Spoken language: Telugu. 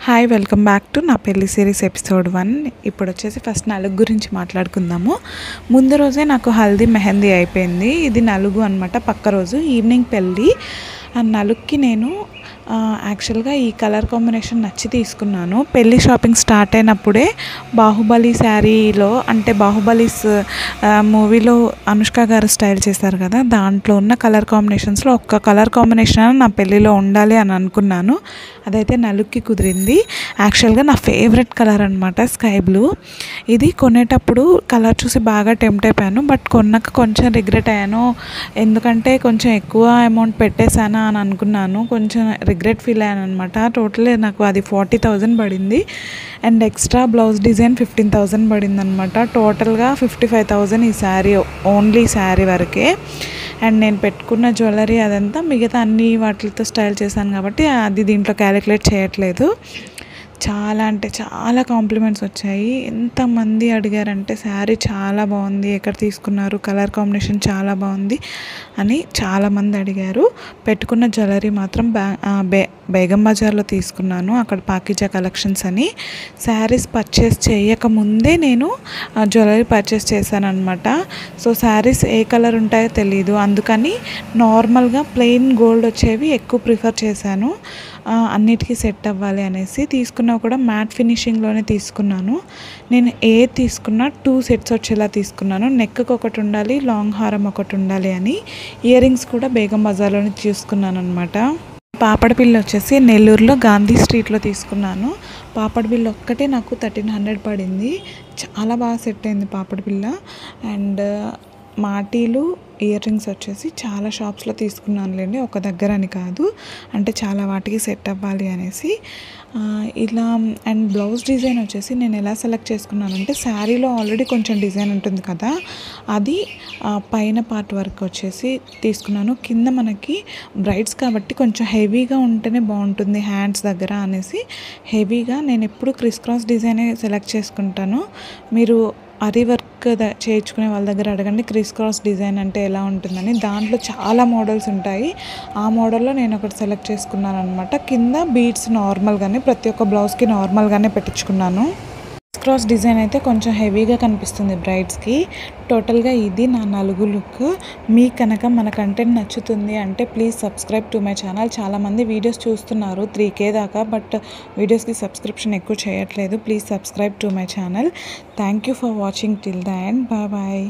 హాయ్ వెల్కమ్ బ్యాక్ టు నా పెళ్లి సిరీస్ ఎపిసోడ్ 1. ఇప్పుడు వచ్చేసి ఫస్ట్ నలుగు గురించి మాట్లాడుకుందాము. ముందు రోజే నాకు హల్దీ మెహందీ అయిపోయింది. ఇది నలుగు అనమాట. పక్క రోజు ఈవినింగ్ పెళ్ళి. ఆ నలుగుకి నేను యాక్చువల్గా ఈ కలర్ కాంబినేషన్ నచ్చి తీసుకున్నాను. పెళ్ళి షాపింగ్ స్టార్ట్ అయినప్పుడే బాహుబలి శారీలో, అంటే బాహుబలిస్ మూవీలో అనుష్క గారు స్టైల్ చేశారు కదా, దాంట్లో ఉన్న కలర్ కాంబినేషన్స్లో ఒక్క కలర్ కాంబినేషన్ నా పెళ్ళిలో ఉండాలి అని అనుకున్నాను. అదైతే నలుగుకి కుదిరింది. యాక్చువల్గా నా ఫేవరెట్ కలర్ అనమాట, స్కై బ్లూ. ఇది కొనేటప్పుడు కలర్ చూసి బాగా టెంప్ట్ అయిపోయాను, బట్ కొన్నాక కొంచెం రిగ్రెట్ అయ్యాను. ఎందుకంటే కొంచెం ఎక్కువ అమౌంట్ పెట్టేశానా అని అనుకున్నాను. కొంచెం రిగ్రెట్ ఫీల్ అయ్యాను అనమాట. టోటల్ నాకు అది 40,000 పడింది. అండ్ ఎక్స్ట్రా బ్లౌజ్ డిజైన్ 15,000 పడింది అనమాట. టోటల్గా 55,000 ఈ శారీ, ఓన్లీ శారీ వరకే. అండ్ నేను పెట్టుకున్న జ్యువెలరీ అదంతా మిగతా అన్ని వాటితో స్టైల్ చేశాను కాబట్టి అది దీంట్లో క్యాలిక్యులేట్ చేయట్లేదు. చాలా అంటే చాలా కాంప్లిమెంట్స్ వచ్చాయి. ఎంతమంది అడిగారంటే శారీ చాలా బాగుంది, ఎక్కడ తీసుకున్నారు, కలర్ కాంబినేషన్ చాలా బాగుంది అని చాలామంది అడిగారు. పెట్టుకున్న జ్యువెలరీ మాత్రం బేగం బజార్లో తీసుకున్నాను, అక్కడ పాకిజా కలెక్షన్స్ అని. శారీస్ పర్చేస్ చేయకముందే నేను జ్యువెలరీ పర్చేస్ చేశాను అనమాట. సో శారీస్ ఏ కలర్ ఉంటాయో తెలీదు, అందుకని నార్మల్గా ప్లెయిన్ గోల్డ్ వచ్చేవి ఎక్కువ ప్రిఫర్ చేశాను. అన్నిటికీ సెట్ అవ్వాలి అనేసి తీసుకున్నా కూడా మ్యాట్ ఫినిషింగ్లోనే తీసుకున్నాను. నేను తీసుకున్నా 2 సెట్స్ వచ్చేలా తీసుకున్నాను. నెక్కి ఒకటి ఉండాలి, లాంగ్ హారం ఒకటి ఉండాలి అని. ఇయర్ రింగ్స్ కూడా బేగం బజార్లోనే తీసుకున్నాను అనమాట. పాపడి బిల్ వచ్చేసి నెల్లూరులో గాంధీ స్ట్రీట్లో తీసుకున్నాను. పాపడి బిల్ ఒక్కటే నాకు 1,300 పడింది. చాలా బాగా సెట్ అయింది పాపడి బిల్ల. అండ్ మాటీలు ఇయర్ రింగ్స్ వచ్చేసి చాలా షాప్స్లో తీసుకున్నానులేండి, ఒక దగ్గర అని కాదు, అంటే చాలా వాటికి సెట్ అవ్వాలి అనేసి. ఇలా అండ్ బ్లౌజ్ డిజైన్ వచ్చేసి నేను ఎలా సెలెక్ట్ చేసుకున్నానంటే, శారీలో ఆల్రెడీ కొంచెం డిజైన్ ఉంటుంది కదా, అది పైన పార్ట్ వరకు వచ్చేసి తీసుకున్నాను. కింద మనకి బ్రైడ్స్ కాబట్టి కొంచెం హెవీగా ఉంటేనే బాగుంటుంది హ్యాండ్స్ దగ్గర అనేసి హెవీగా నేను ఎప్పుడు క్రిస్ క్రాస్ డిజైనే సెలెక్ట్ చేసుకుంటాను. మీరు అరీ వర్క్ చేయించుకునే వాళ్ళ దగ్గర అడగండి క్రిస్ క్రాస్ డిజైన్ అంటే ఎలా ఉంటుందని. దాంట్లో చాలా మోడల్స్ ఉంటాయి. ఆ మోడల్లో నేను ఒకటి సెలెక్ట్ చేసుకున్నాను అనమాట. కింద బీడ్స్ నార్మల్గానే, ప్రతి ఒక్క బ్లౌజ్కి నార్మల్గానే పెట్టించుకున్నాను. క్రాస్ డిజైన్ అయితే కొంచెం హెవీగా కనిపిస్తుంది బ్రైడ్స్కి. టోటల్గా ఇది నా నలుగు లుక్. మీకు కనుక మన కంటెంట్ నచ్చుతుంది అంటే please subscribe to my channel. చాలామంది వీడియోస్ చూస్తున్నారు 3K దాకా, బట్ వీడియోస్కి సబ్స్క్రిప్షన్ ఎక్కువ చేయట్లేదు. Please subscribe to my channel. Thank you for watching till the end. Bye bye.